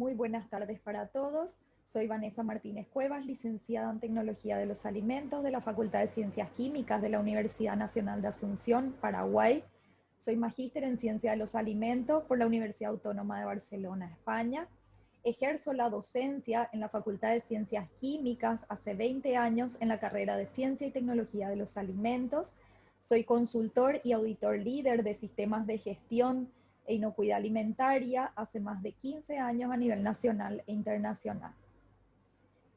Muy buenas tardes para todos. Soy Vanessa Martínez Cuevas, licenciada en Tecnología de los Alimentos de la Facultad de Ciencias Químicas de la Universidad Nacional de Asunción, Paraguay. Soy magíster en Ciencia de los Alimentos por la Universidad Autónoma de Barcelona, España. Ejerzo la docencia en la Facultad de Ciencias Químicas hace 20 años en la carrera de Ciencia y Tecnología de los Alimentos. Soy consultor y auditor líder de sistemas de gestión e inocuidad alimentaria hace más de 15 años a nivel nacional e internacional.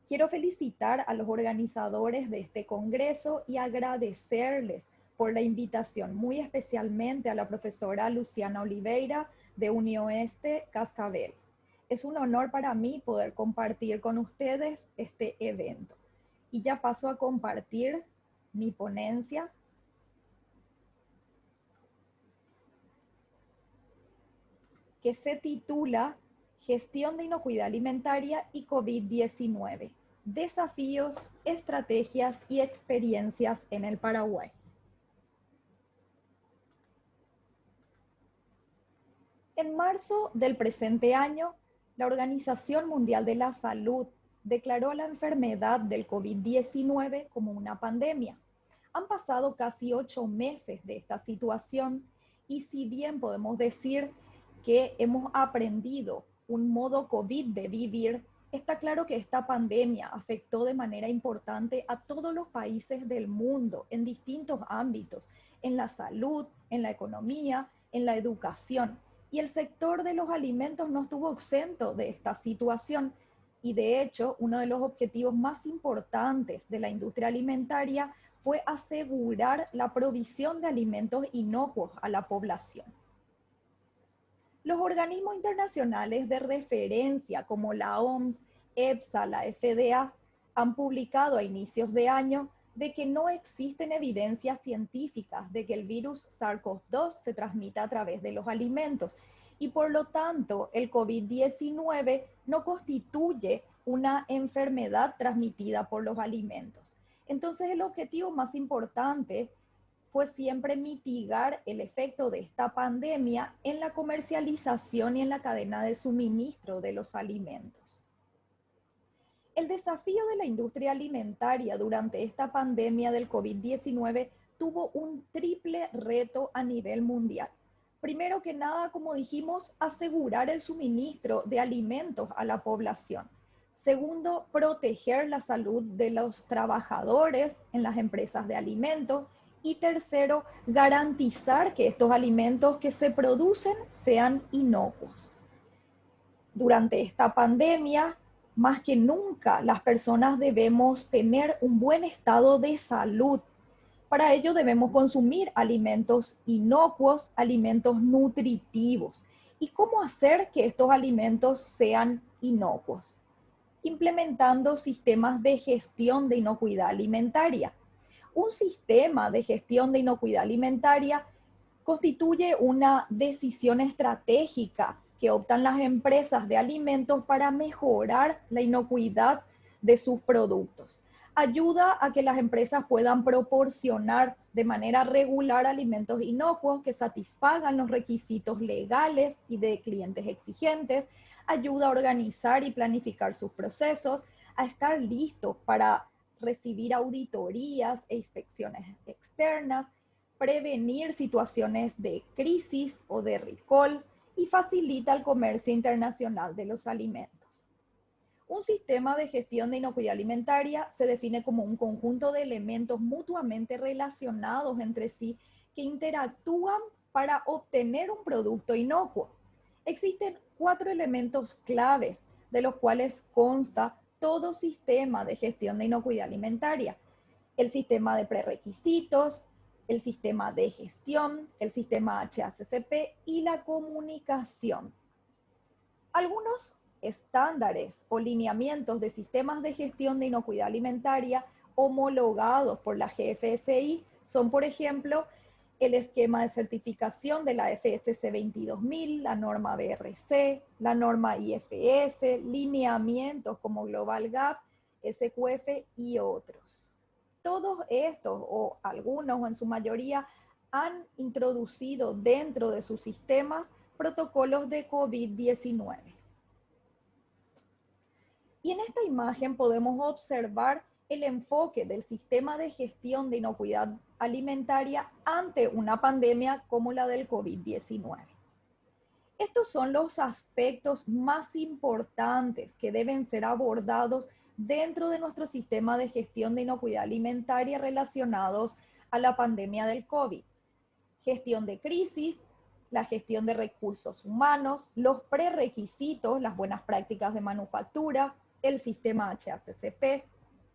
Quiero felicitar a los organizadores de este congreso y agradecerles por la invitación, muy especialmente a la profesora Luciana Oliveira de UniOeste Cascabel. Es un honor para mí poder compartir con ustedes este evento. Y ya paso a compartir mi ponencia. Que se titula Gestión de inocuidad alimentaria y COVID-19, desafíos, estrategias y experiencias en el Paraguay. En marzo del presente año, la Organización Mundial de la Salud declaró la enfermedad del COVID-19 como una pandemia. Han pasado casi 8 meses de esta situación y si bien podemos decir que hemos aprendido un modo COVID de vivir, está claro que esta pandemia afectó de manera importante a todos los países del mundo en distintos ámbitos, en la salud, en la economía, en la educación. Y el sector de los alimentos no estuvo exento de esta situación. Y de hecho, uno de los objetivos más importantes de la industria alimentaria fue asegurar la provisión de alimentos inocuos a la población. Los organismos internacionales de referencia como la OMS, EFSA, la FDA, han publicado a inicios de año de que no existen evidencias científicas de que el virus SARS-CoV-2 se transmita a través de los alimentos y por lo tanto el COVID-19 no constituye una enfermedad transmitida por los alimentos. Entonces el objetivo más importante fue siempre mitigar el efecto de esta pandemia en la comercialización y en la cadena de suministro de los alimentos. El desafío de la industria alimentaria durante esta pandemia del COVID-19 tuvo un triple reto a nivel mundial. Primero que nada, como dijimos, asegurar el suministro de alimentos a la población. Segundo, proteger la salud de los trabajadores en las empresas de alimentos. Y tercero, garantizar que estos alimentos que se producen sean inocuos. Durante esta pandemia, más que nunca, las personas debemos tener un buen estado de salud. Para ello debemos consumir alimentos inocuos, alimentos nutritivos. ¿Y cómo hacer que estos alimentos sean inocuos? Implementando sistemas de gestión de inocuidad alimentaria. Un sistema de gestión de inocuidad alimentaria constituye una decisión estratégica que optan las empresas de alimentos para mejorar la inocuidad de sus productos. Ayuda a que las empresas puedan proporcionar de manera regular alimentos inocuos que satisfagan los requisitos legales y de clientes exigentes. Ayuda a organizar y planificar sus procesos, a estar listos para recibir auditorías e inspecciones externas, prevenir situaciones de crisis o de recalls y facilita el comercio internacional de los alimentos. Un sistema de gestión de inocuidad alimentaria se define como un conjunto de elementos mutuamente relacionados entre sí que interactúan para obtener un producto inocuo. Existen 4 elementos claves de los cuales consta todo sistema de gestión de inocuidad alimentaria. El sistema de prerequisitos, el sistema de gestión, el sistema HACCP y la comunicación. Algunos estándares o lineamientos de sistemas de gestión de inocuidad alimentaria homologados por la GFSI son, por ejemplo, el esquema de certificación de la FSC 22000, la norma BRC, la norma IFS, lineamientos como Global Gap, SQF y otros. Todos estos, o algunos o en su mayoría, han introducido dentro de sus sistemas protocolos de COVID-19. Y en esta imagen podemos observar el enfoque del sistema de gestión de inocuidad alimentaria ante una pandemia como la del COVID-19. Estos son los aspectos más importantes que deben ser abordados dentro de nuestro sistema de gestión de inocuidad alimentaria relacionados a la pandemia del COVID. Gestión de crisis, la gestión de recursos humanos, los prerequisitos, las buenas prácticas de manufactura, el sistema HACCP,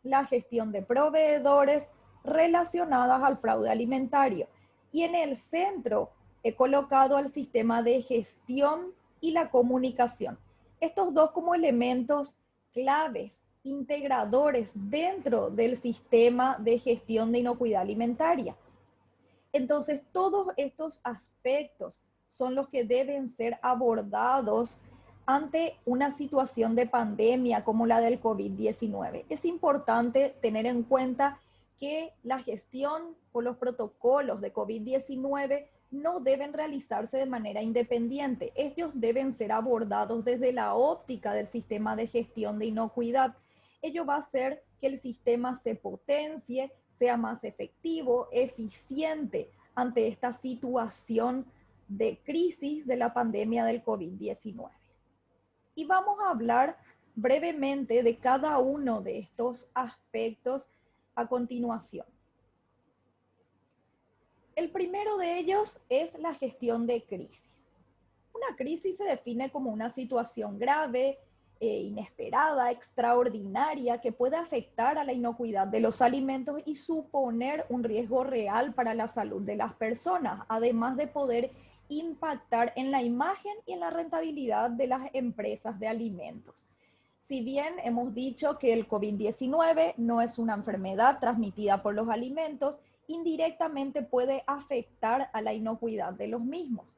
la gestión de proveedores relacionadas al fraude alimentario. Y en el centro he colocado al sistema de gestión y la comunicación. Estos dos como elementos claves, integradores dentro del sistema de gestión de inocuidad alimentaria. Entonces, todos estos aspectos son los que deben ser abordados ante una situación de pandemia como la del COVID-19. Es importante tener en cuenta que la gestión o los protocolos de COVID-19 no deben realizarse de manera independiente. Ellos deben ser abordados desde la óptica del sistema de gestión de inocuidad. Ello va a hacer que el sistema se potencie, sea más efectivo, eficiente ante esta situación de crisis de la pandemia del COVID-19. Y vamos a hablar brevemente de cada uno de estos aspectos a continuación. El primero de ellos es la gestión de crisis. Una crisis se define como una situación grave, inesperada, extraordinaria, que puede afectar a la inocuidad de los alimentos y suponer un riesgo real para la salud de las personas, además de poder impactar en la imagen y en la rentabilidad de las empresas de alimentos. Si bien hemos dicho que el COVID-19 no es una enfermedad transmitida por los alimentos, indirectamente puede afectar a la inocuidad de los mismos.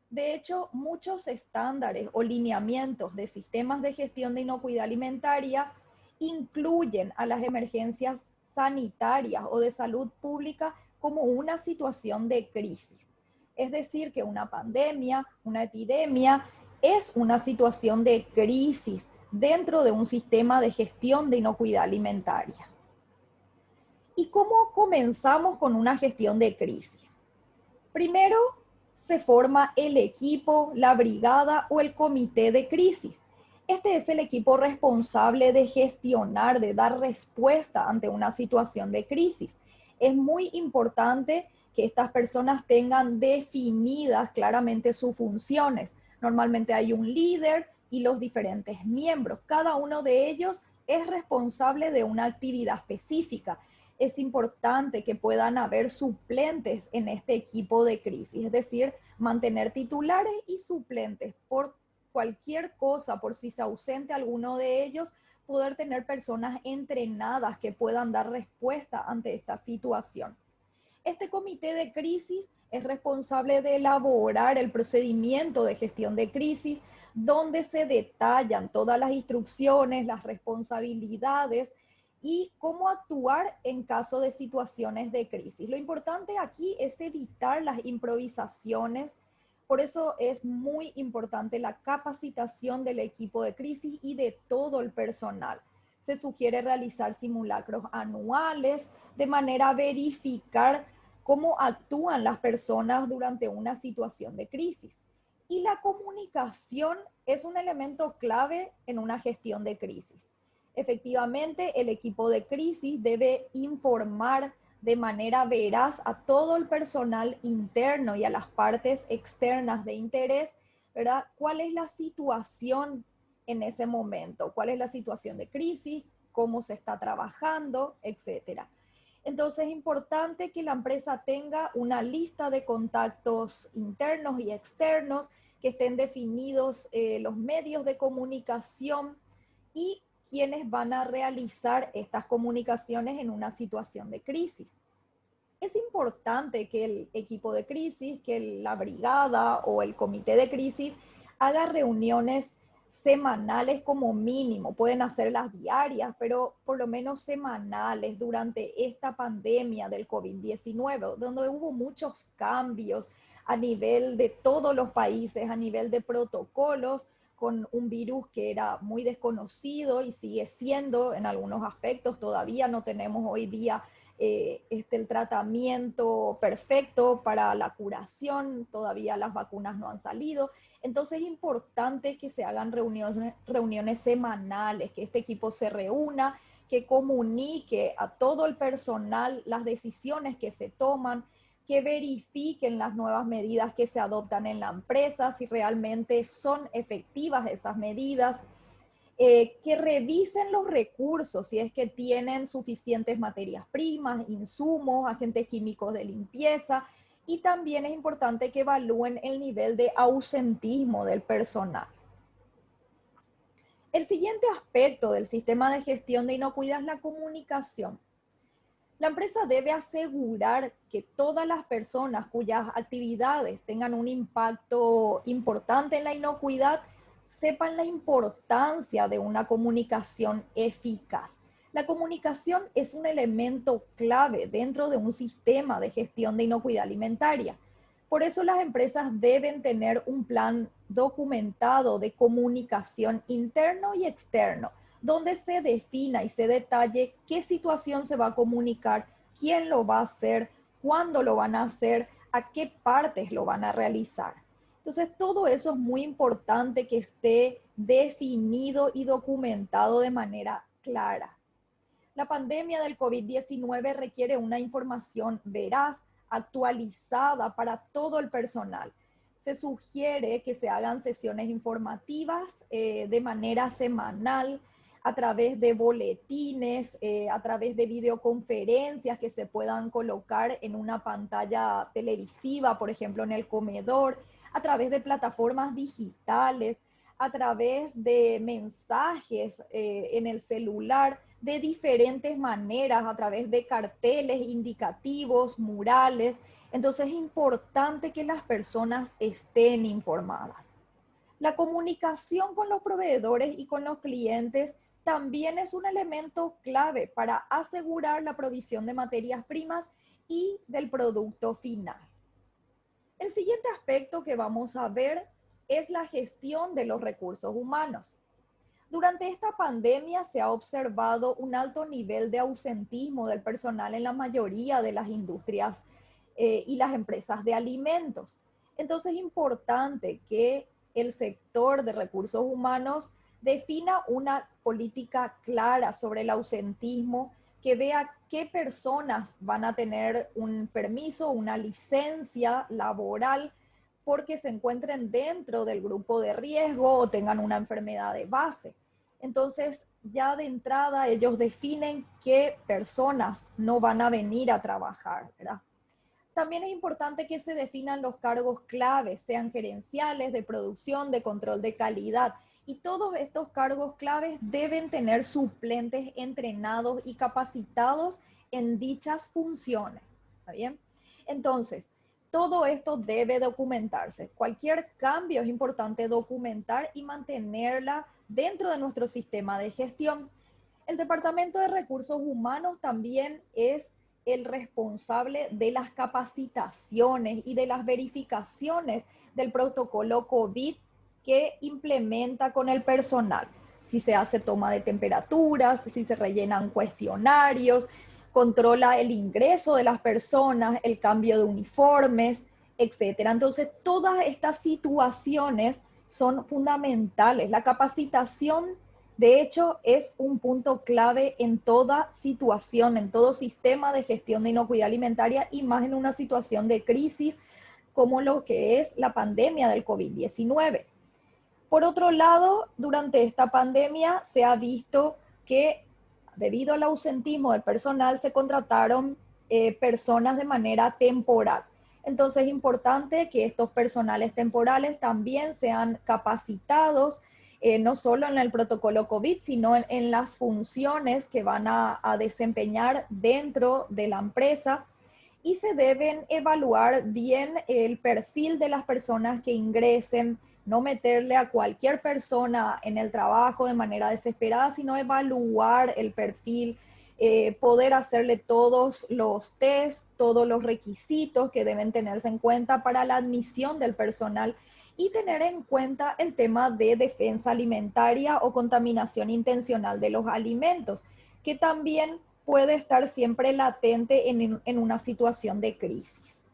De hecho, muchos estándares o lineamientos de sistemas de gestión de inocuidad alimentaria incluyen a las emergencias sanitarias o de salud pública como una situación de crisis. Es decir, que una pandemia, una epidemia, es una situación de crisis dentro de un sistema de gestión de inocuidad alimentaria. ¿Y cómo comenzamos con una gestión de crisis? Primero, se forma el equipo, la brigada o el comité de crisis. Este es el equipo responsable de gestionar, de dar respuesta ante una situación de crisis. Es muy importante que estas personas tengan definidas claramente sus funciones. Normalmente hay un líder y los diferentes miembros. Cada uno de ellos es responsable de una actividad específica. Es importante que puedan haber suplentes en este equipo de crisis, es decir, mantener titulares y suplentes por cualquier cosa, por si se ausente alguno de ellos, poder tener personas entrenadas que puedan dar respuesta ante esta situación. Este comité de crisis es responsable de elaborar el procedimiento de gestión de crisis, donde se detallan todas las instrucciones, las responsabilidades y cómo actuar en caso de situaciones de crisis. Lo importante aquí es evitar las improvisaciones, por eso es muy importante la capacitación del equipo de crisis y de todo el personal. Se sugiere realizar simulacros anuales de manera a verificar cómo actúan las personas durante una situación de crisis. Y la comunicación es un elemento clave en una gestión de crisis. Efectivamente, el equipo de crisis debe informar de manera veraz a todo el personal interno y a las partes externas de interés, ¿verdad? ¿Cuál es la situación en ese momento? ¿Cuál es la situación de crisis? ¿Cómo se está trabajando? Etcétera. Entonces es importante que la empresa tenga una lista de contactos internos y externos, que estén definidos los medios de comunicación y quienes van a realizar estas comunicaciones en una situación de crisis. Es importante que el equipo de crisis, que la brigada o el comité de crisis haga reuniones semanales como mínimo. Pueden hacerlas diarias, pero por lo menos semanales durante esta pandemia del COVID-19, donde hubo muchos cambios a nivel de todos los países, a nivel de protocolos, con un virus que era muy desconocido y sigue siendo en algunos aspectos. Todavía no tenemos hoy día el tratamiento perfecto para la curación, todavía las vacunas no han salido. Entonces es importante que se hagan reuniones semanales, que este equipo se reúna, que comunique a todo el personal las decisiones que se toman, que verifiquen las nuevas medidas que se adoptan en la empresa, si realmente son efectivas esas medidas, que revisen los recursos, si es que tienen suficientes materias primas, insumos, agentes químicos de limpieza, y también es importante que evalúen el nivel de ausentismo del personal. El siguiente aspecto del sistema de gestión de inocuidad es la comunicación. La empresa debe asegurar que todas las personas cuyas actividades tengan un impacto importante en la inocuidad sepan la importancia de una comunicación eficaz. La comunicación es un elemento clave dentro de un sistema de gestión de inocuidad alimentaria. Por eso las empresas deben tener un plan documentado de comunicación interno y externo, donde se defina y se detalle qué situación se va a comunicar, quién lo va a hacer, cuándo lo van a hacer, a qué partes lo van a realizar. Entonces, todo eso es muy importante que esté definido y documentado de manera clara. La pandemia del COVID-19 requiere una información veraz, actualizada para todo el personal. Se sugiere que se hagan sesiones informativas de manera semanal, a través de boletines, a través de videoconferencias que se puedan colocar en una pantalla televisiva, por ejemplo, en el comedor, a través de plataformas digitales, a través de mensajes en el celular, de diferentes maneras, a través de carteles indicativos, murales. Entonces es importante que las personas estén informadas. La comunicación con los proveedores y con los clientes también es un elemento clave para asegurar la provisión de materias primas y del producto final. El siguiente aspecto que vamos a ver es la gestión de los recursos humanos. Durante esta pandemia se ha observado un alto nivel de ausentismo del personal en la mayoría de las industrias y las empresas de alimentos. Entonces es importante que el sector de recursos humanos defina una política clara sobre el ausentismo, que vea qué personas van a tener un permiso, una licencia laboral porque se encuentren dentro del grupo de riesgo o tengan una enfermedad de base. Entonces, ya de entrada ellos definen qué personas no van a venir a trabajar, ¿verdad? También es importante que se definan los cargos claves, sean gerenciales, de producción, de control de calidad. Y todos estos cargos claves deben tener suplentes entrenados y capacitados en dichas funciones. ¿Está bien? Entonces, todo esto debe documentarse. Cualquier cambio es importante documentar y mantenerla dentro de nuestro sistema de gestión. El Departamento de Recursos Humanos también es el responsable de las capacitaciones y de las verificaciones del protocolo COVID que implementa con el personal. Si se hace toma de temperaturas, si se rellenan cuestionarios, controla el ingreso de las personas, el cambio de uniformes, etcétera. Entonces, todas estas situaciones son fundamentales. La capacitación, de hecho, es un punto clave en toda situación, en todo sistema de gestión de inocuidad alimentaria y más en una situación de crisis como lo que es la pandemia del COVID-19. Por otro lado, durante esta pandemia se ha visto que debido al ausentismo del personal se contrataron personas de manera temporal. Entonces es importante que estos personales temporales también sean capacitados, no solo en el protocolo COVID, sino en las funciones que van a desempeñar dentro de la empresa, y se deben evaluar bien el perfil de las personas que ingresen, no meterle a cualquier persona en el trabajo de manera desesperada, sino evaluar el perfil, poder hacerle todos los test, todos los requisitos que deben tenerse en cuenta para la admisión del personal y tener en cuenta el tema de defensa alimentaria o contaminación intencional de los alimentos, que también puede estar siempre latente en una situación de crisis.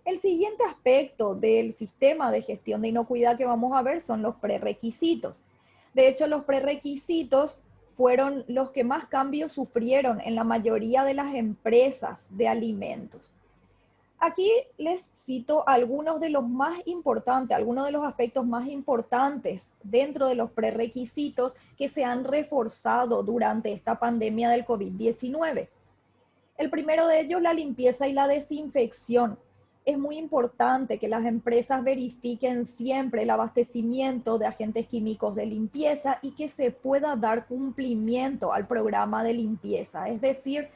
El siguiente aspecto del sistema de gestión de inocuidad que vamos a ver son los prerequisitos. De hecho, los prerequisitos fueron los que más cambios sufrieron en la mayoría de las empresas de alimentos. Aquí les cito algunos de los más importantes, algunos de los aspectos más importantes dentro de los prerequisitos que se han reforzado durante esta pandemia del COVID-19. El primero de ellos, la limpieza y la desinfección. Es muy importante que las empresas verifiquen siempre el abastecimiento de agentes químicos de limpieza y que se pueda dar cumplimiento al programa de limpieza. Es decir,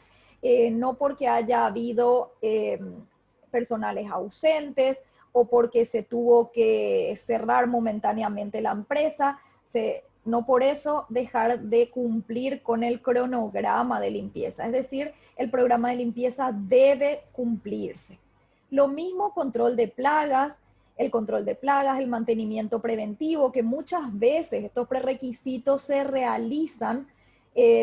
no porque haya habido personales ausentes o porque se tuvo que cerrar momentáneamente la empresa, no por eso dejar de cumplir con el cronograma de limpieza. Es decir, el programa de limpieza debe cumplirse. Lo mismo control de plagas, el mantenimiento preventivo, que muchas veces estos prerequisitos se realizan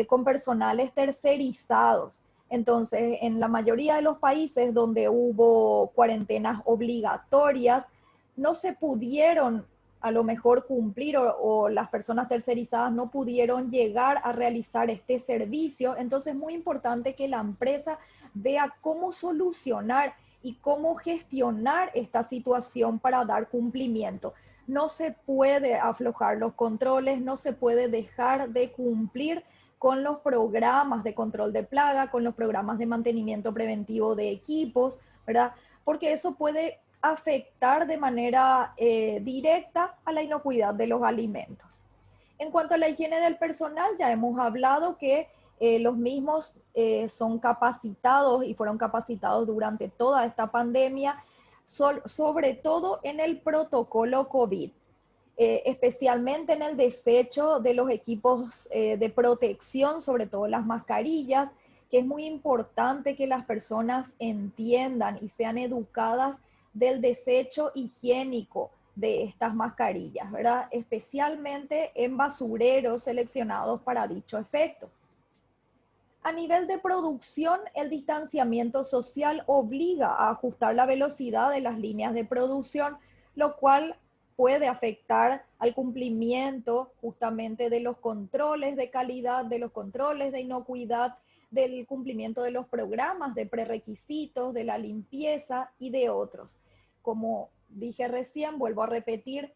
con personales tercerizados. Entonces, en la mayoría de los países donde hubo cuarentenas obligatorias, no se pudieron a lo mejor cumplir o las personas tercerizadas no pudieron llegar a realizar este servicio. Entonces es muy importante que la empresa vea cómo solucionar y cómo gestionar esta situación para dar cumplimiento. No se puede aflojar los controles, no se puede dejar de cumplir con los programas de control de plaga, con los programas de mantenimiento preventivo de equipos, ¿verdad? Porque eso puede afectar de manera directa a la inocuidad de los alimentos. En cuanto a la higiene del personal, ya hemos hablado que los mismos son capacitados y fueron capacitados durante toda esta pandemia, sobre todo en el protocolo COVID, especialmente en el desecho de los equipos de protección, sobre todo las mascarillas, que es muy importante que las personas entiendan y sean educadas del desecho higiénico de estas mascarillas, ¿verdad? Especialmente en basureros seleccionados para dicho efecto. A nivel de producción, el distanciamiento social obliga a ajustar la velocidad de las líneas de producción, lo cual puede afectar al cumplimiento justamente de los controles de calidad, de los controles de inocuidad, del cumplimiento de los programas de prerequisitos, de la limpieza y de otros. Como dije recién, vuelvo a repetir,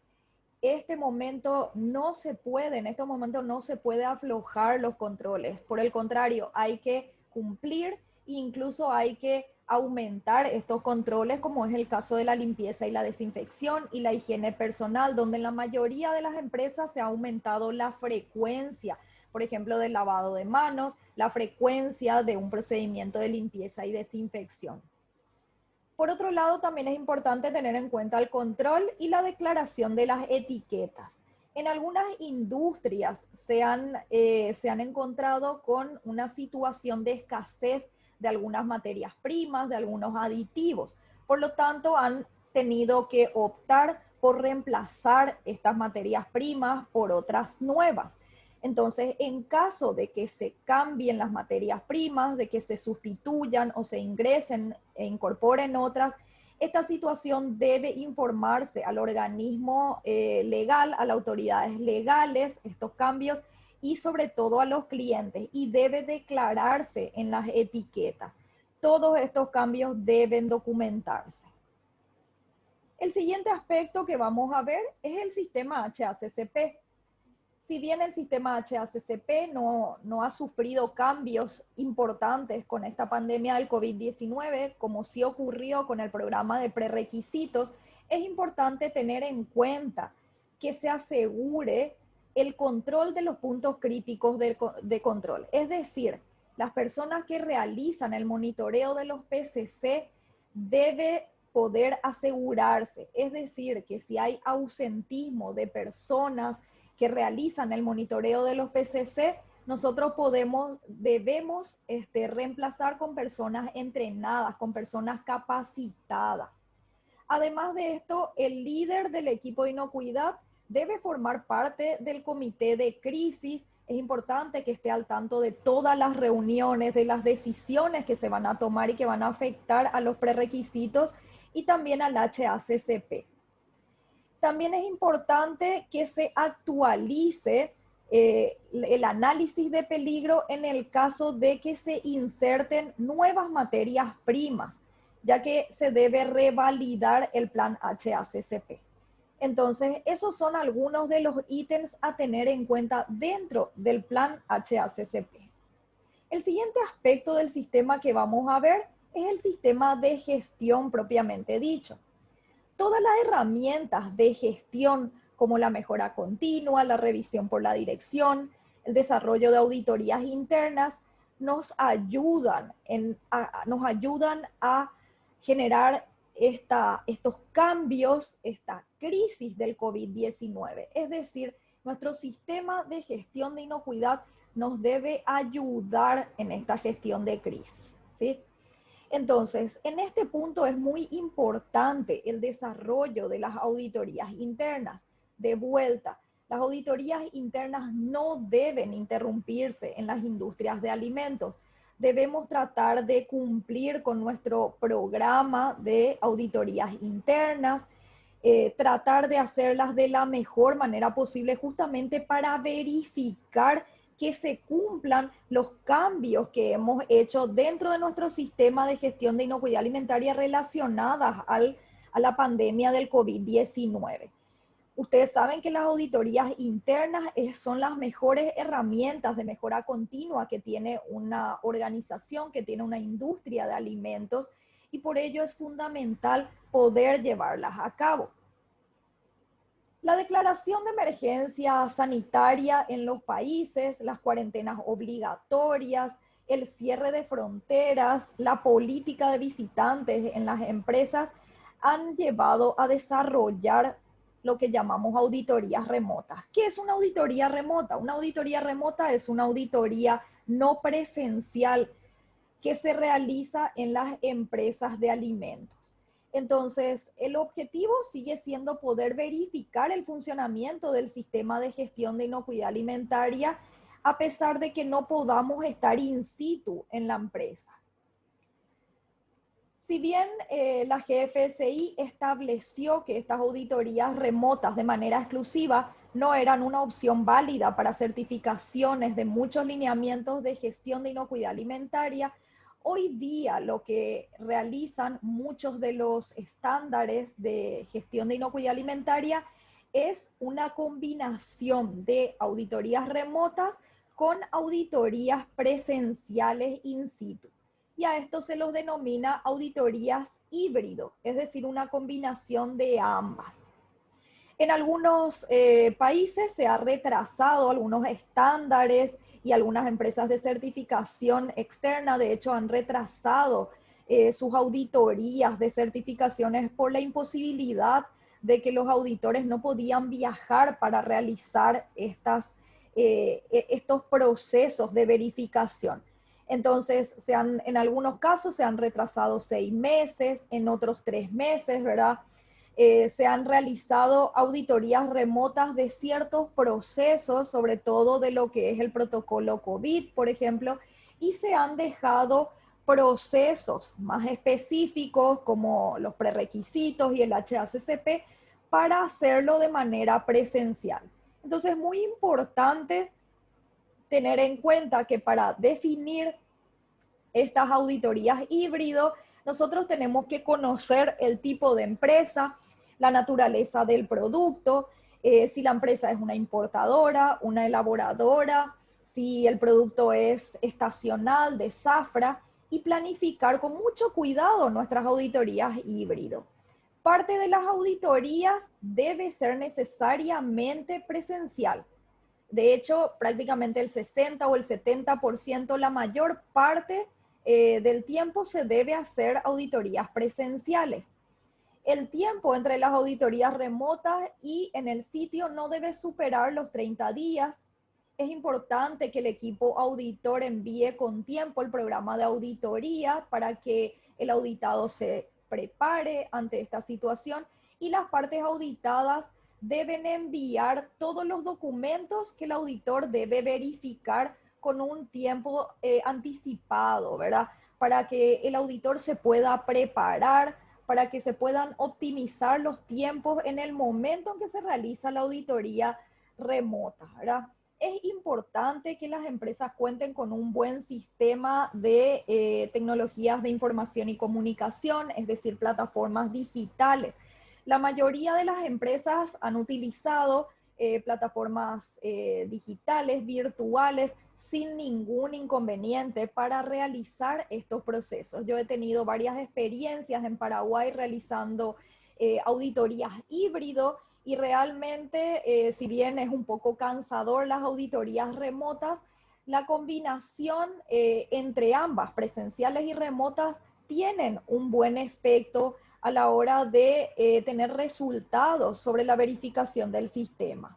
en este momento no se puede aflojar los controles. Por el contrario, hay que cumplir e incluso hay que aumentar estos controles, como es el caso de la limpieza y la desinfección y la higiene personal, donde en la mayoría de las empresas se ha aumentado la frecuencia, por ejemplo, del lavado de manos, la frecuencia de un procedimiento de limpieza y desinfección. Por otro lado, también es importante tener en cuenta el control y la declaración de las etiquetas. En algunas industrias se han encontrado con una situación de escasez de algunas materias primas, de algunos aditivos. Por lo tanto, han tenido que optar por reemplazar estas materias primas por otras nuevas. Entonces, en caso de que se cambien las materias primas, de que se sustituyan o se ingresen e incorporen otras, esta situación debe informarse al organismo legal, a las autoridades legales, estos cambios, y sobre todo a los clientes, y debe declararse en las etiquetas. Todos estos cambios deben documentarse. El siguiente aspecto que vamos a ver es el sistema HACCP. Si bien el sistema HACCP no ha sufrido cambios importantes con esta pandemia del COVID-19, como sí ocurrió con el programa de prerequisitos, es importante tener en cuenta que se asegure el control de los puntos críticos de control. Es decir, las personas que realizan el monitoreo de los PCC debe poder asegurarse. Es decir, que si hay ausentismo de personas que realizan el monitoreo de los PCC, nosotros debemos reemplazar con personas entrenadas, con personas capacitadas. Además de esto, el líder del equipo de inocuidad debe formar parte del comité de crisis. Es importante que esté al tanto de todas las reuniones, de las decisiones que se van a tomar y que van a afectar a los prerequisitos y también al HACCP. También es importante que se actualice el análisis de peligro en el caso de que se inserten nuevas materias primas, ya que se debe revalidar el plan HACCP. Entonces, esos son algunos de los ítems a tener en cuenta dentro del plan HACCP. El siguiente aspecto del sistema que vamos a ver es el sistema de gestión propiamente dicho. Todas las herramientas de gestión como la mejora continua, la revisión por la dirección, el desarrollo de auditorías internas, nos ayudan a generar estos cambios, esta crisis del COVID-19. Es decir, nuestro sistema de gestión de inocuidad nos debe ayudar en esta gestión de crisis, ¿sí? Entonces, en este punto es muy importante el desarrollo de las auditorías internas. De vuelta, las auditorías internas no deben interrumpirse en las industrias de alimentos. Debemos tratar de cumplir con nuestro programa de auditorías internas, tratar de hacerlas de la mejor manera posible justamente para verificar que se cumplan los cambios que hemos hecho dentro de nuestro sistema de gestión de inocuidad alimentaria relacionadas a la pandemia del COVID-19. Ustedes saben que las auditorías internas son las mejores herramientas de mejora continua que tiene una organización, que tiene una industria de alimentos, y por ello es fundamental poder llevarlas a cabo. La declaración de emergencia sanitaria en los países, las cuarentenas obligatorias, el cierre de fronteras, la política de visitantes en las empresas han llevado a desarrollar lo que llamamos auditorías remotas. ¿Qué es una auditoría remota? Una auditoría remota es una auditoría no presencial que se realiza en las empresas de alimentos. Entonces, el objetivo sigue siendo poder verificar el funcionamiento del sistema de gestión de inocuidad alimentaria a pesar de que no podamos estar in situ en la empresa. Si bien la GFSI estableció que estas auditorías remotas de manera exclusiva no eran una opción válida para certificaciones de muchos lineamientos de gestión de inocuidad alimentaria, hoy día lo que realizan muchos de los estándares de gestión de inocuidad alimentaria es una combinación de auditorías remotas con auditorías presenciales in situ. Y a esto se los denomina auditorías híbrido, es decir, una combinación de ambas. En algunos países se ha retrasado algunos estándares y algunas empresas de certificación externa, de hecho, han retrasado sus auditorías de certificaciones por la imposibilidad de que los auditores no podían viajar para realizar estos procesos de verificación. Entonces, en algunos casos se han retrasado 6 meses, en otros 3 meses, ¿verdad? Se han realizado auditorías remotas de ciertos procesos, sobre todo de lo que es el protocolo COVID, por ejemplo, y se han dejado procesos más específicos como los prerequisitos y el HACCP para hacerlo de manera presencial. Entonces, es muy importante tener en cuenta que para definir estas auditorías híbridos, nosotros tenemos que conocer el tipo de empresa, la naturaleza del producto, si la empresa es una importadora, una elaboradora, si el producto es estacional, de zafra, y planificar con mucho cuidado nuestras auditorías híbridos. Parte de las auditorías debe ser necesariamente presencial. De hecho, prácticamente el 60 o el 70%, la mayor parte del tiempo se debe hacer auditorías presenciales. El tiempo entre las auditorías remotas y en el sitio no debe superar los 30 días. Es importante que el equipo auditor envíe con tiempo el programa de auditoría para que el auditado se prepare ante esta situación y las partes auditadas deben enviar todos los documentos que el auditor debe verificar con un tiempo anticipado, ¿verdad? Para que el auditor se pueda preparar, para que se puedan optimizar los tiempos en el momento en que se realiza la auditoría remota, ¿verdad? Es importante que las empresas cuenten con un buen sistema de tecnologías de información y comunicación, es decir, plataformas digitales. La mayoría de las empresas han utilizado plataformas digitales, virtuales, sin ningún inconveniente para realizar estos procesos. Yo he tenido varias experiencias en Paraguay realizando auditorías híbrido y realmente, si bien es un poco cansador las auditorías remotas, la combinación entre ambas, presenciales y remotas, tienen un buen efecto a la hora de tener resultados sobre la verificación del sistema.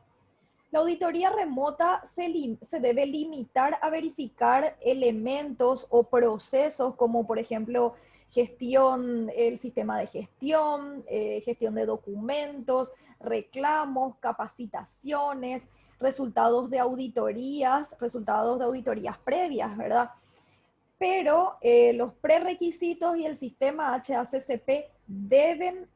La auditoría remota se debe limitar a verificar elementos o procesos como, por ejemplo, gestión, el sistema de gestión, gestión de documentos, reclamos, capacitaciones, resultados de auditorías previas, ¿verdad? Pero los prerequisitos y el sistema HACCP deben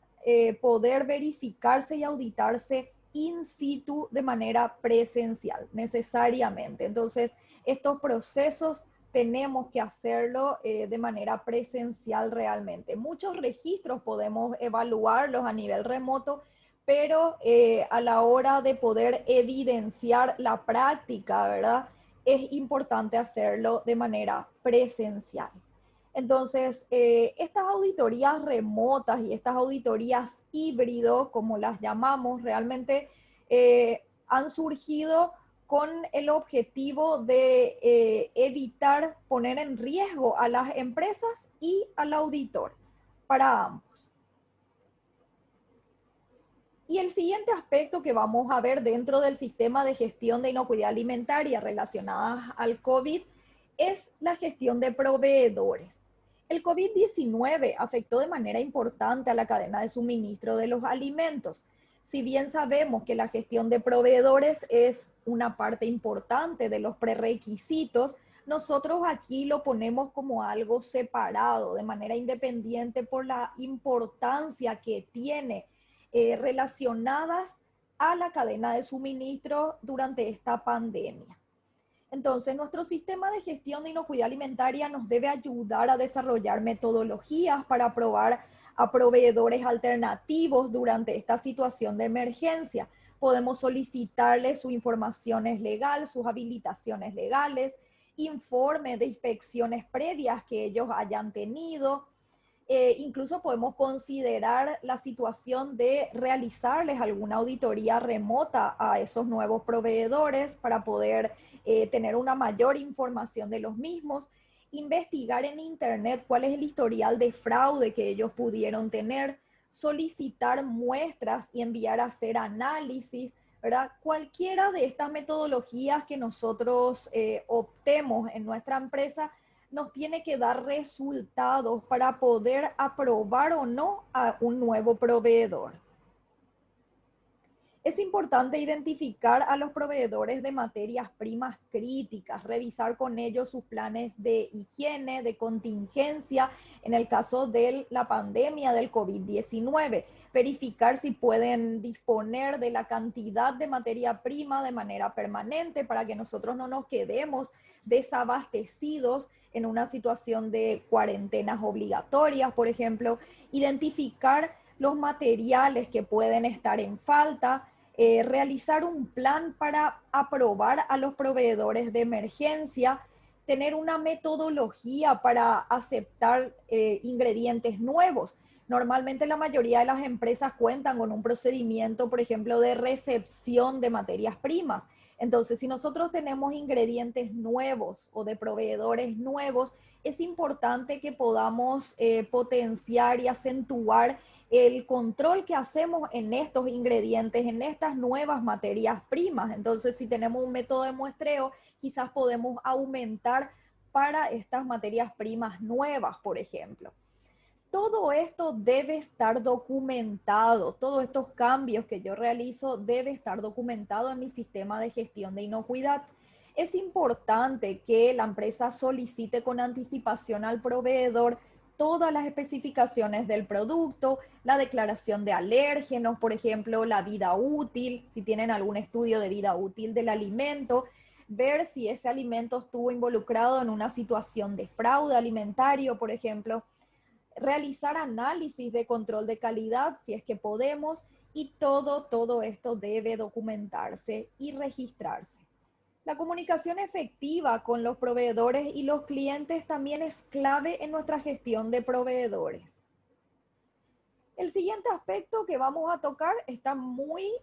poder verificarse y auditarse in situ de manera presencial, necesariamente. Entonces, estos procesos tenemos que hacerlo de manera presencial realmente. Muchos registros podemos evaluarlos a nivel remoto, pero a la hora de poder evidenciar la práctica, ¿verdad? Es importante hacerlo de manera presencial. Entonces, estas auditorías remotas y estas auditorías híbrido, como las llamamos, realmente han surgido con el objetivo de evitar poner en riesgo a las empresas y al auditor, para ambos. Y el siguiente aspecto que vamos a ver dentro del sistema de gestión de inocuidad alimentaria relacionada al COVID es la gestión de proveedores. El COVID-19 afectó de manera importante a la cadena de suministro de los alimentos. Si bien sabemos que la gestión de proveedores es una parte importante de los prerequisitos, nosotros aquí lo ponemos como algo separado, de manera independiente por la importancia que tiene relacionadas a la cadena de suministro durante esta pandemia. Entonces, nuestro sistema de gestión de inocuidad alimentaria nos debe ayudar a desarrollar metodologías para aprobar a proveedores alternativos durante esta situación de emergencia. Podemos solicitarles su información legal, sus habilitaciones legales, informes de inspecciones previas que ellos hayan tenido. Incluso podemos considerar la situación de realizarles alguna auditoría remota a esos nuevos proveedores para poder tener una mayor información de los mismos, investigar en internet cuál es el historial de fraude que ellos pudieron tener, solicitar muestras y enviar a hacer análisis, ¿verdad? Cualquiera de estas metodologías que nosotros optemos en nuestra empresa nos tiene que dar resultados para poder aprobar o no a un nuevo proveedor. Es importante identificar a los proveedores de materias primas críticas, revisar con ellos sus planes de higiene, de contingencia, en el caso de la pandemia del COVID-19, verificar si pueden disponer de la cantidad de materia prima de manera permanente para que nosotros no nos quedemos desabastecidos en una situación de cuarentenas obligatorias, por ejemplo, identificar los materiales que pueden estar en falta, realizar un plan para aprobar a los proveedores de emergencia, tener una metodología para aceptar ingredientes nuevos. Normalmente la mayoría de las empresas cuentan con un procedimiento, por ejemplo, de recepción de materias primas. Entonces, si nosotros tenemos ingredientes nuevos o de proveedores nuevos, es importante que podamos potenciar y acentuar el control que hacemos en estos ingredientes, en estas nuevas materias primas. Entonces, si tenemos un método de muestreo, quizás podemos aumentar para estas materias primas nuevas, por ejemplo. Todo esto debe estar documentado, todos estos cambios que yo realizo debe estar documentado en mi sistema de gestión de inocuidad. Es importante que la empresa solicite con anticipación al proveedor todas las especificaciones del producto, la declaración de alérgenos, por ejemplo, la vida útil, si tienen algún estudio de vida útil del alimento, ver si ese alimento estuvo involucrado en una situación de fraude alimentario, por ejemplo, realizar análisis de control de calidad si es que podemos, y todo esto debe documentarse y registrarse. La comunicación efectiva con los proveedores y los clientes también es clave en nuestra gestión de proveedores. El siguiente aspecto que vamos a tocar está muy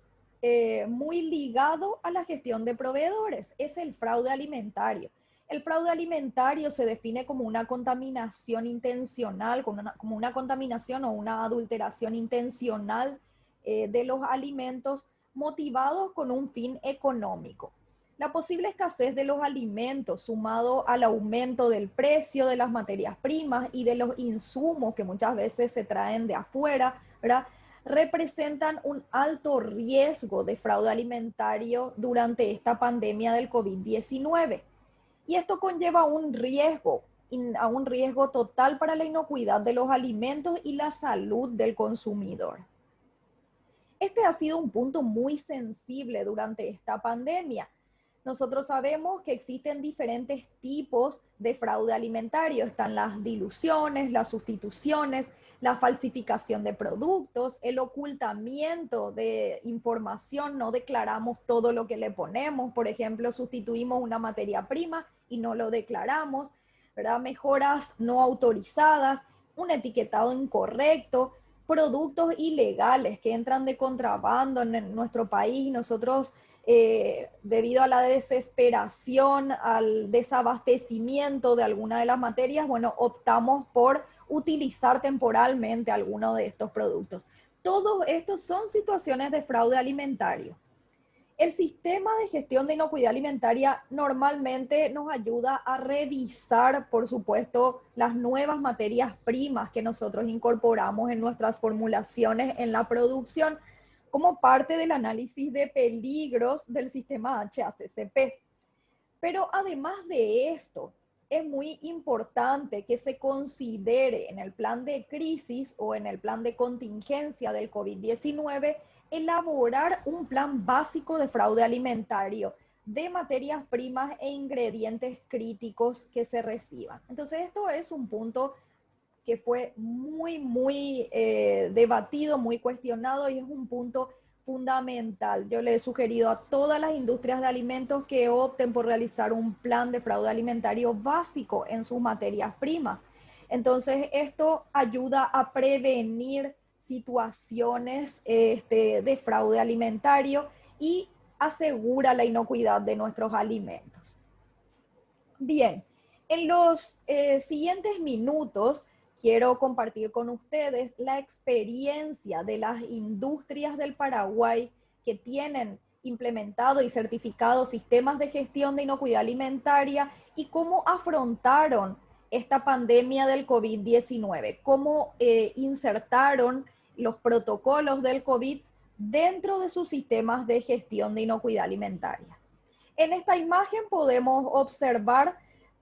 ligado a la gestión de proveedores, es el fraude alimentario. El fraude alimentario se define como una contaminación intencional, como una contaminación o una adulteración intencional de los alimentos motivados con un fin económico. La posible escasez de los alimentos, sumado al aumento del precio de las materias primas y de los insumos que muchas veces se traen de afuera, ¿verdad?, representan un alto riesgo de fraude alimentario durante esta pandemia del COVID-19. Y esto conlleva a un riesgo total para la inocuidad de los alimentos y la salud del consumidor. Este ha sido un punto muy sensible durante esta pandemia. Nosotros sabemos que existen diferentes tipos de fraude alimentario. Están las diluciones, las sustituciones, la falsificación de productos, el ocultamiento de información, no declaramos todo lo que le ponemos. Por ejemplo, sustituimos una materia prima y no lo declaramos, ¿verdad? Mejoras no autorizadas, un etiquetado incorrecto, productos ilegales que entran de contrabando en nuestro país. Nosotros, debido a la desesperación, al desabastecimiento de alguna de las materias, bueno, optamos por utilizar temporalmente alguno de estos productos. Todos estos son situaciones de fraude alimentario. El sistema de gestión de inocuidad alimentaria normalmente nos ayuda a revisar, por supuesto, las nuevas materias primas que nosotros incorporamos en nuestras formulaciones en la producción como parte del análisis de peligros del sistema HACCP. Pero además de esto, es muy importante que se considere en el plan de crisis o en el plan de contingencia del COVID-19 elaborar un plan básico de fraude alimentario de materias primas e ingredientes críticos que se reciban. Entonces, esto es un punto que fue muy debatido, muy cuestionado, y es un punto fundamental. Yo le he sugerido a todas las industrias de alimentos que opten por realizar un plan de fraude alimentario básico en sus materias primas. Entonces, esto ayuda a prevenir situaciones de fraude alimentario y asegura la inocuidad de nuestros alimentos. Bien, en los siguientes minutos quiero compartir con ustedes la experiencia de las industrias del Paraguay que tienen implementado y certificado sistemas de gestión de inocuidad alimentaria y cómo afrontaron esta pandemia del COVID-19, cómo insertaron los protocolos del COVID dentro de sus sistemas de gestión de inocuidad alimentaria. En esta imagen podemos observar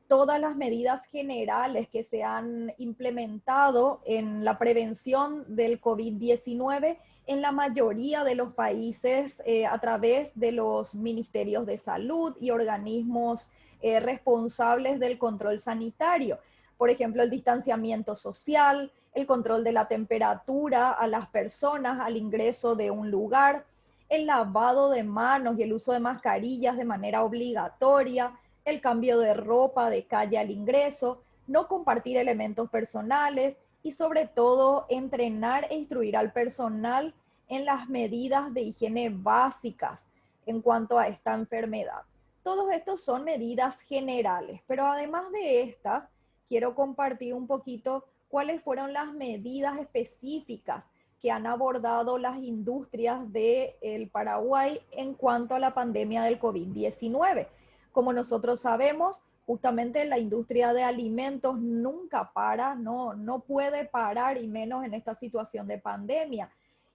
todas las medidas generales que se han implementado en la prevención del COVID-19 en la mayoría de los países a través de los ministerios de salud y organismos responsables del control sanitario. Por ejemplo, el distanciamiento social, el control de la temperatura a las personas al ingreso de un lugar, el lavado de manos y el uso de mascarillas de manera obligatoria, el cambio de ropa de calle al ingreso, no compartir elementos personales y sobre todo entrenar e instruir al personal en las medidas de higiene básicas en cuanto a esta enfermedad. Todos estos son medidas generales, pero además de estas, quiero compartir un poquito cuáles fueron las medidas específicas que han abordado las industrias del Paraguay en cuanto a la pandemia del COVID-19. Como nosotros sabemos, Justamente la industria de alimentos nunca para, no puede parar, y menos en esta situación de pandemia,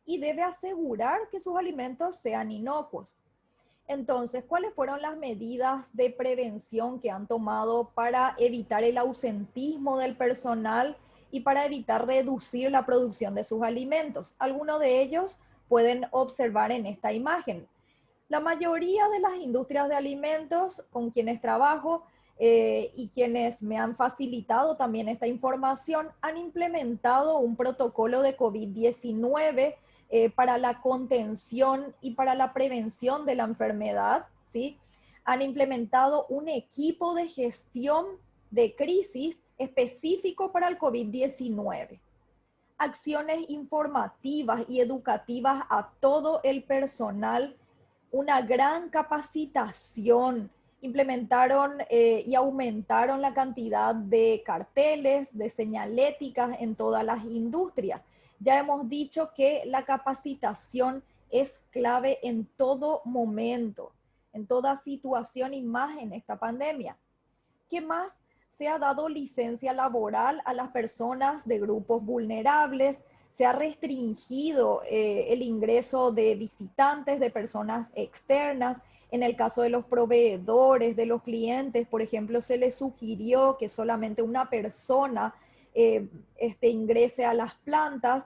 y debe asegurar que sus alimentos sean inocuos. Entonces, ¿cuáles fueron las medidas de prevención que han tomado para evitar el ausentismo del personal y para evitar reducir la producción de sus alimentos? Algunos de ellos pueden observar en esta imagen. La mayoría de las industrias de alimentos con quienes trabajo y quienes me han facilitado también esta información han implementado un protocolo de COVID-19 para la contención y para la prevención de la enfermedad, ¿sí? Han implementado un equipo de gestión de crisis específico para el COVID-19. Acciones informativas y educativas a todo el personal, una gran capacitación, implementaron y aumentaron la cantidad de carteles, de señaléticas en todas las industrias. Ya hemos dicho que la capacitación es clave en todo momento, en toda situación y más en esta pandemia. ¿Qué más? Se ha dado licencia laboral a las personas de grupos vulnerables, se ha restringido el ingreso de visitantes, de personas externas. En el caso de los proveedores, de los clientes, por ejemplo, se les sugirió que solamente una persona ingrese a las plantas,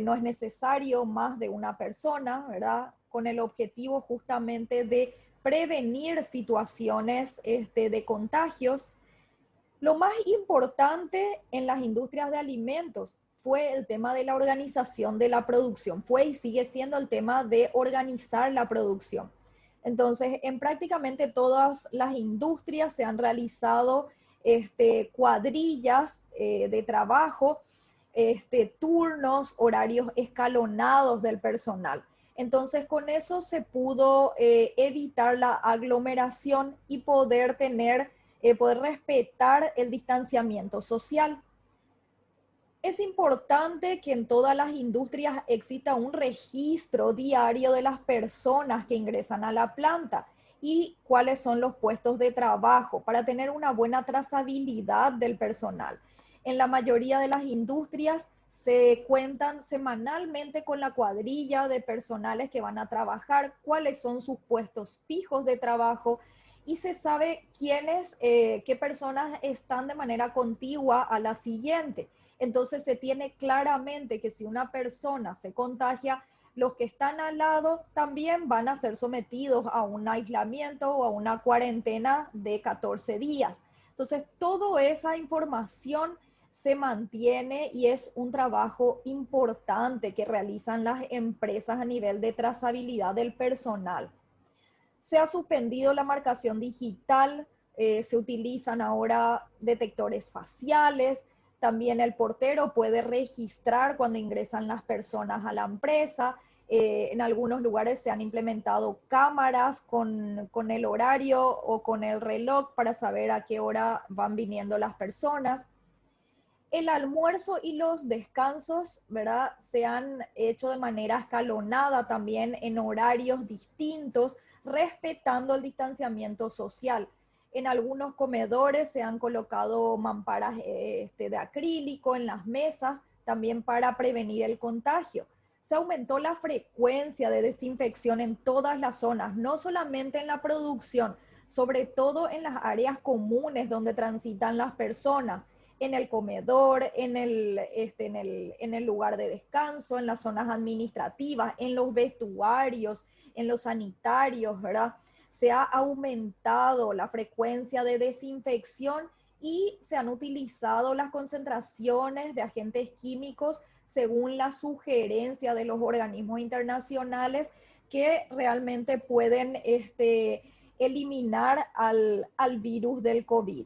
no es necesario más de una persona, ¿verdad? Con el objetivo justamente de prevenir situaciones de contagios. Lo más importante en las industrias de alimentos fue el tema de la organización de la producción, fue y sigue siendo el tema de organizar la producción. Entonces, en prácticamente todas las industrias se han realizado cuadrillas de trabajo, turnos, horarios escalonados del personal. Entonces, con eso se pudo evitar la aglomeración y poder poder respetar el distanciamiento social. Es importante que en todas las industrias exista un registro diario de las personas que ingresan a la planta y cuáles son los puestos de trabajo para tener una buena trazabilidad del personal. En la mayoría de las industrias se cuentan semanalmente con la cuadrilla de personales que van a trabajar, cuáles son sus puestos fijos de trabajo y se sabe qué personas están de manera contigua a la siguiente. Entonces se tiene claramente que si una persona se contagia, los que están al lado también van a ser sometidos a un aislamiento o a una cuarentena de 14 días. Entonces, toda esa información se mantiene y es un trabajo importante que realizan las empresas a nivel de trazabilidad del personal. Se ha suspendido la marcación digital, se utilizan ahora detectores faciales, también el portero puede registrar cuando ingresan las personas a la empresa. En algunos lugares se han implementado cámaras con el horario o con el reloj para saber a qué hora van viniendo las personas. El almuerzo y los descansos, ¿verdad? Se han hecho de manera escalonada también en horarios distintos, respetando el distanciamiento social. En algunos comedores se han colocado mamparas de acrílico en las mesas, también para prevenir el contagio. Se aumentó la frecuencia de desinfección en todas las zonas, no solamente en la producción, sobre todo en las áreas comunes donde transitan las personas, en el comedor, en el lugar de descanso, en las zonas administrativas, en los vestuarios, en los sanitarios, ¿verdad? Se ha aumentado la frecuencia de desinfección y se han utilizado las concentraciones de agentes químicos según la sugerencia de los organismos internacionales que realmente pueden eliminar al virus del COVID.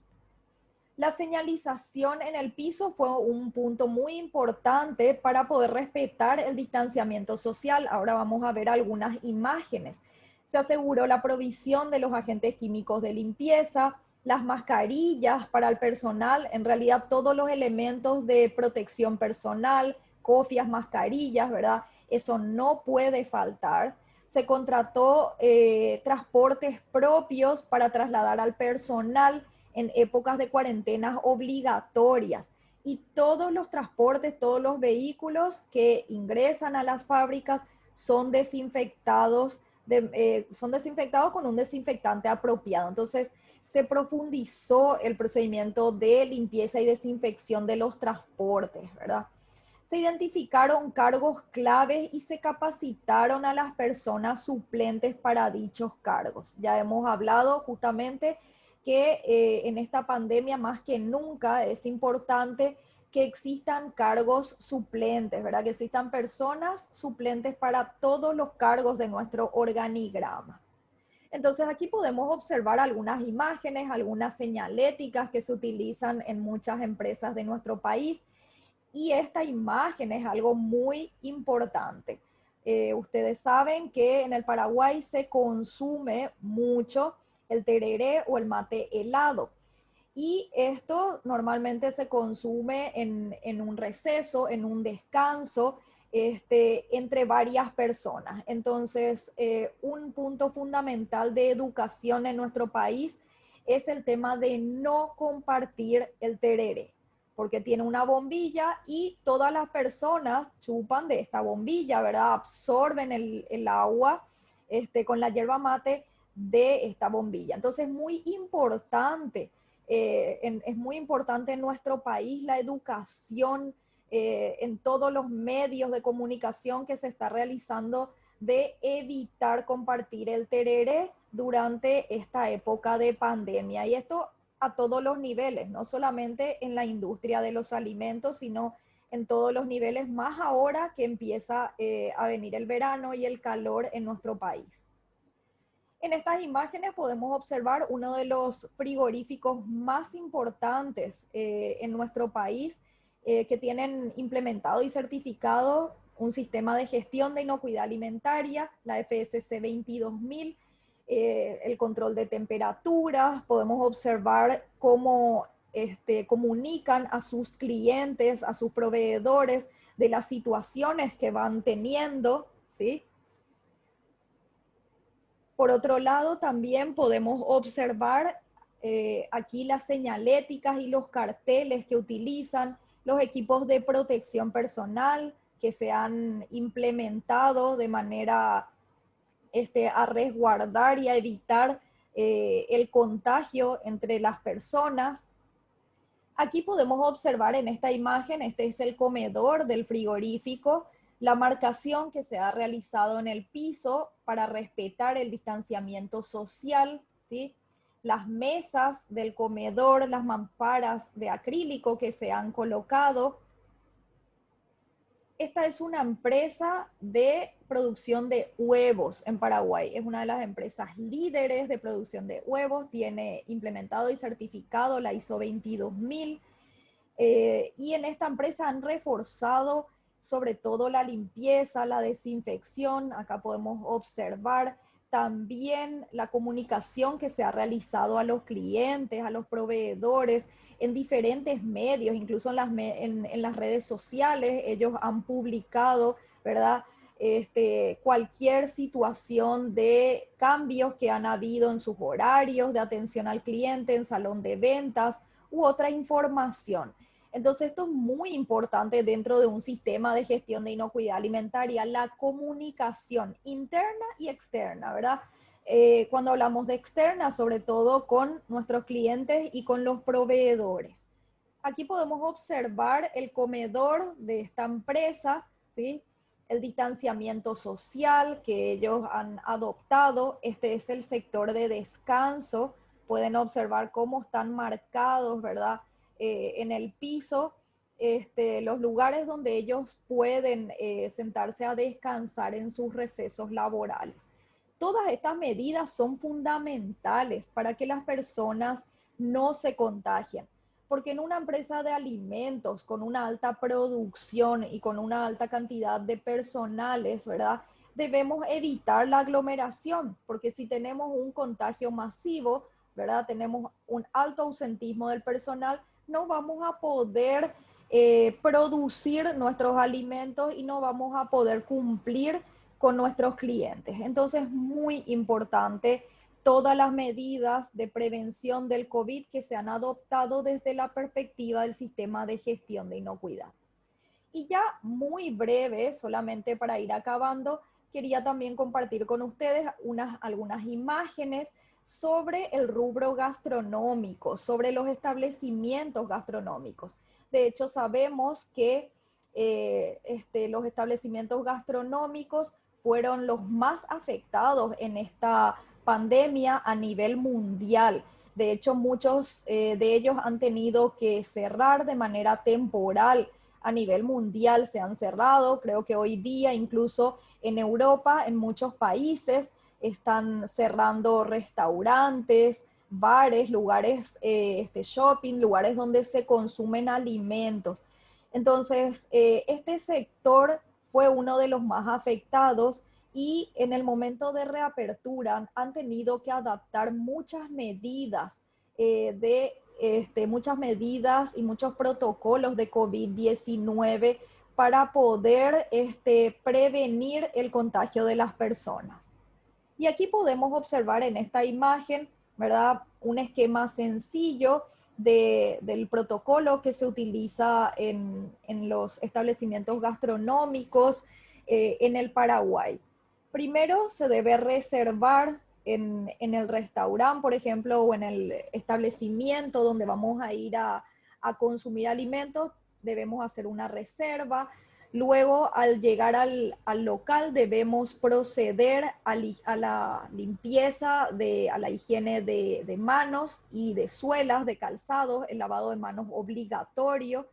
La señalización en el piso fue un punto muy importante para poder respetar el distanciamiento social. Ahora vamos a ver algunas imágenes. Se aseguró la provisión de los agentes químicos de limpieza, las mascarillas para el personal, en realidad todos los elementos de protección personal, cofias, mascarillas, ¿verdad? Eso no puede faltar. Se contrató transportes propios para trasladar al personal en épocas de cuarentenas obligatorias. Y todos los transportes, todos los vehículos que ingresan a las fábricas son desinfectados, son desinfectados con un desinfectante apropiado. Entonces, se profundizó el procedimiento de limpieza y desinfección de los transportes, ¿verdad? Se identificaron cargos claves y se capacitaron a las personas suplentes para dichos cargos. Ya hemos hablado justamente que en esta pandemia más que nunca es importante que existan cargos suplentes, ¿verdad? Que existan personas suplentes para todos los cargos de nuestro organigrama. Entonces aquí podemos observar algunas imágenes, algunas señaléticas que se utilizan en muchas empresas de nuestro país. Y esta imagen es algo muy importante. Ustedes saben que en el Paraguay se consume mucho el tereré o el mate helado. Y esto normalmente se consume en un receso, en un descanso, entre varias personas. Entonces, un punto fundamental de educación en nuestro país es el tema de no compartir el tereré, porque tiene una bombilla y todas las personas chupan de esta bombilla, ¿verdad? Absorben el agua con la yerba mate de esta bombilla. Entonces, muy importante. Es muy importante en nuestro país la educación en todos los medios de comunicación que se está realizando de evitar compartir el tereré durante esta época de pandemia. Y esto a todos los niveles, no solamente en la industria de los alimentos, sino en todos los niveles, más ahora que empieza a venir el verano y el calor en nuestro país. En estas imágenes podemos observar uno de los frigoríficos más importantes en nuestro país que tienen implementado y certificado un sistema de gestión de inocuidad alimentaria, la FSC 22000, el control de temperaturas. Podemos observar cómo comunican a sus clientes, a sus proveedores de las situaciones que van teniendo, ¿sí? Por otro lado, también podemos observar aquí las señaléticas y los carteles que utilizan los equipos de protección personal que se han implementado de manera a resguardar y a evitar el contagio entre las personas. Aquí podemos observar en esta imagen, este es el comedor del frigorífico, la marcación que se ha realizado en el piso para respetar el distanciamiento social, ¿sí? Las mesas del comedor, las mamparas de acrílico que se han colocado. Esta es una empresa de producción de huevos en Paraguay. Es una de las empresas líderes de producción de huevos. Tiene implementado y certificado la ISO 22000. Y en esta empresa han reforzado sobre todo la limpieza, la desinfección. Acá podemos observar también la comunicación que se ha realizado a los clientes, a los proveedores, en diferentes medios, incluso en las redes sociales. Ellos han publicado, ¿verdad? Cualquier situación de cambios que han habido en sus horarios de atención al cliente, en salón de ventas u otra información. Entonces, esto es muy importante dentro de un sistema de gestión de inocuidad alimentaria, la comunicación interna y externa, ¿verdad? Cuando hablamos de externa, sobre todo con nuestros clientes y con los proveedores. Aquí podemos observar el comedor de esta empresa, ¿sí? El distanciamiento social que ellos han adoptado. Este es el sector de descanso. Pueden observar cómo están marcados, ¿verdad? En el piso, los lugares donde ellos pueden sentarse a descansar en sus recesos laborales. Todas estas medidas son fundamentales para que las personas no se contagien, porque en una empresa de alimentos con una alta producción y con una alta cantidad de personales, ¿verdad? Debemos evitar la aglomeración, porque si tenemos un contagio masivo, ¿verdad? Tenemos un alto ausentismo del personal, no vamos a poder producir nuestros alimentos y no vamos a poder cumplir con nuestros clientes. Entonces es muy importante todas las medidas de prevención del COVID que se han adoptado desde la perspectiva del sistema de gestión de inocuidad. Y ya muy breve, solamente para ir acabando, quería también compartir con ustedes algunas imágenes sobre el rubro gastronómico, sobre los establecimientos gastronómicos. De hecho, sabemos que los establecimientos gastronómicos fueron los más afectados en esta pandemia a nivel mundial. De hecho, muchos de ellos han tenido que cerrar de manera temporal. A nivel mundial se han cerrado. Creo que hoy día incluso en Europa, en muchos países, están cerrando restaurantes, bares, lugares, shopping, lugares donde se consumen alimentos. Entonces, este sector fue uno de los más afectados y en el momento de reapertura han tenido que adaptar muchas medidas muchas medidas y muchos protocolos de COVID-19 para poder prevenir el contagio de las personas. Y aquí podemos observar en esta imagen, ¿verdad?, un esquema sencillo del protocolo que se utiliza en los establecimientos gastronómicos en el Paraguay. Primero se debe reservar en el restaurante, por ejemplo, o en el establecimiento donde vamos a ir a consumir alimentos, debemos hacer una reserva. Luego, al llegar al local, debemos proceder a la limpieza, a la higiene de manos y de suelas, de calzados, el lavado de manos obligatorio.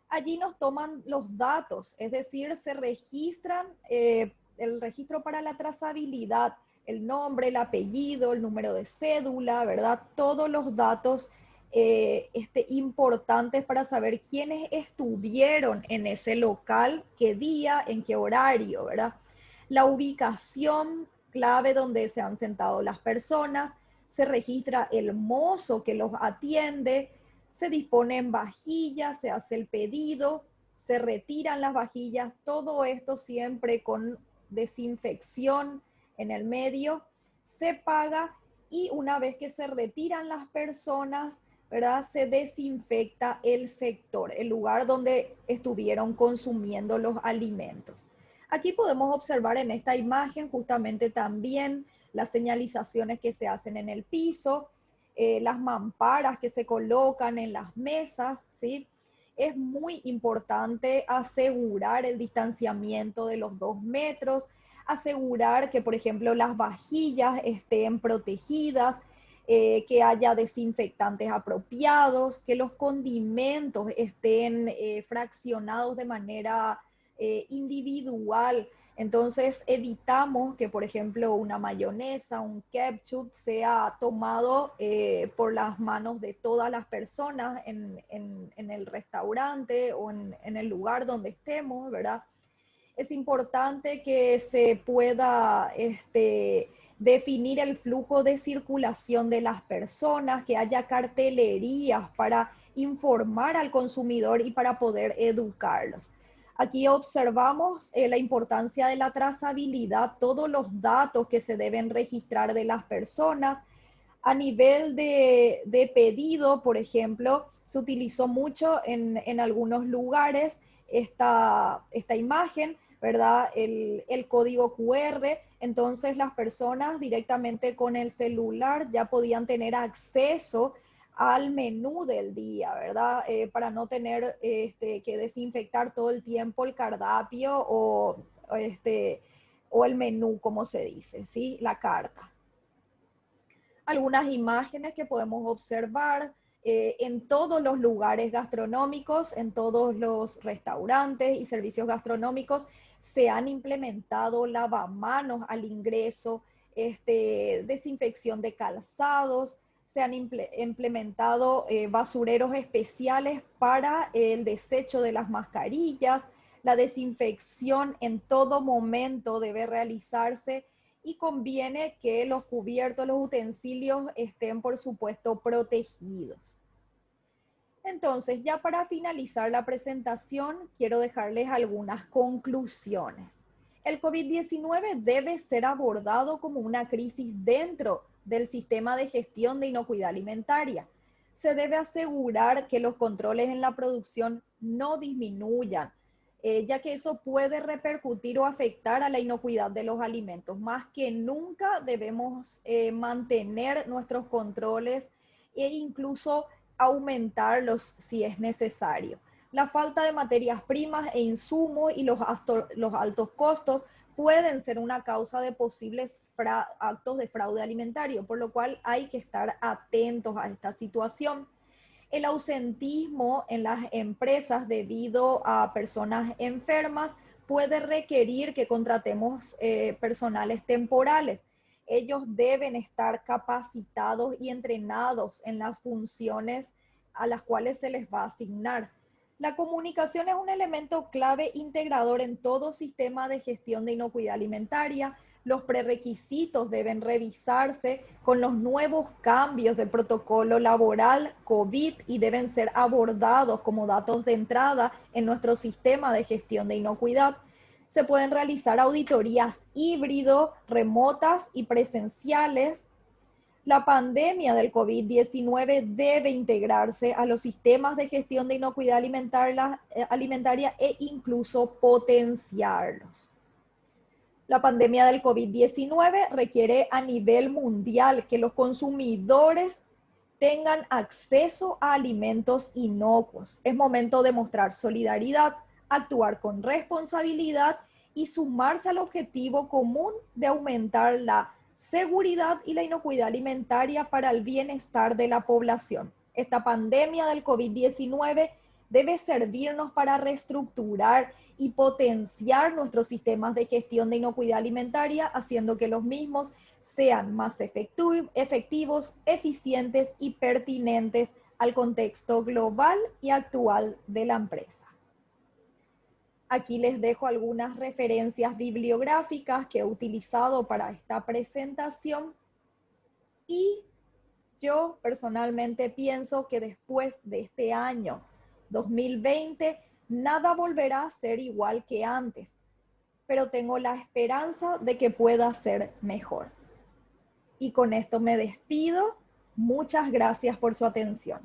Allí nos toman los datos, es decir, se registran el registro para la trazabilidad, el nombre, el apellido, el número de cédula, ¿verdad? Todos los datos importantes para saber quiénes estuvieron en ese local, qué día, en qué horario, ¿verdad? La ubicación clave donde se han sentado las personas, se registra el mozo que los atiende, se disponen vajillas, se hace el pedido, se retiran las vajillas, todo esto siempre con desinfección en el medio, se paga y una vez que se retiran las personas, ¿verdad?, se desinfecta el sector, el lugar donde estuvieron consumiendo los alimentos. Aquí podemos observar en esta imagen justamente también las señalizaciones que se hacen en el piso, las mamparas que se colocan en las mesas, ¿sí? Es muy importante asegurar el distanciamiento de los 2 metros, asegurar que, por ejemplo, las vajillas estén protegidas, que haya desinfectantes apropiados, que los condimentos estén fraccionados de manera individual. Entonces evitamos que, por ejemplo, una mayonesa, un ketchup sea tomado por las manos de todas las personas en el restaurante o en el lugar donde estemos, ¿verdad? Es importante que se pueda definir el flujo de circulación de las personas, que haya cartelerías para informar al consumidor y para poder educarlos. Aquí observamos la importancia de la trazabilidad, todos los datos que se deben registrar de las personas. A nivel de pedido, por ejemplo, se utilizó mucho en algunos lugares esta imagen, ¿verdad? El código QR. Entonces las personas directamente con el celular ya podían tener acceso al menú del día, ¿verdad? Para no tener que desinfectar todo el tiempo el cardápio o el menú, como se dice, ¿sí? La carta. Algunas imágenes que podemos observar en todos los lugares gastronómicos, en todos los restaurantes y servicios gastronómicos, se han implementado lavamanos al ingreso, desinfección de calzados, se han implementado basureros especiales para el desecho de las mascarillas, la desinfección en todo momento debe realizarse y conviene que los cubiertos, los utensilios estén, por supuesto, protegidos. Entonces, ya para finalizar la presentación, quiero dejarles algunas conclusiones. El COVID-19 debe ser abordado como una crisis dentro del sistema de gestión de inocuidad alimentaria. Se debe asegurar que los controles en la producción no disminuyan, ya que eso puede repercutir o afectar a la inocuidad de los alimentos. Más que nunca debemos mantener nuestros controles e incluso aumentarlos si es necesario. La falta de materias primas e insumos y los altos costos pueden ser una causa de posibles actos de fraude alimentario, por lo cual hay que estar atentos a esta situación. El ausentismo en las empresas debido a personas enfermas puede requerir que contratemos personales temporales. Ellos deben estar capacitados y entrenados en las funciones a las cuales se les va a asignar. La comunicación es un elemento clave integrador en todo sistema de gestión de inocuidad alimentaria. Los prerequisitos deben revisarse con los nuevos cambios del protocolo laboral COVID y deben ser abordados como datos de entrada en nuestro sistema de gestión de inocuidad. Se pueden realizar auditorías híbrido, remotas y presenciales. La pandemia del COVID-19 debe integrarse a los sistemas de gestión de inocuidad alimentaria e incluso potenciarlos. La pandemia del COVID-19 requiere a nivel mundial que los consumidores tengan acceso a alimentos inocuos. Es momento de mostrar solidaridad, actuar con responsabilidad y sumarse al objetivo común de aumentar la seguridad y la inocuidad alimentaria para el bienestar de la población. Esta pandemia del COVID-19 debe servirnos para reestructurar y potenciar nuestros sistemas de gestión de inocuidad alimentaria, haciendo que los mismos sean más efectivos, eficientes y pertinentes al contexto global y actual de la empresa. Aquí les dejo algunas referencias bibliográficas que he utilizado para esta presentación y yo personalmente pienso que después de este año 2020, nada volverá a ser igual que antes, pero tengo la esperanza de que pueda ser mejor. Y con esto me despido. Muchas gracias por su atención.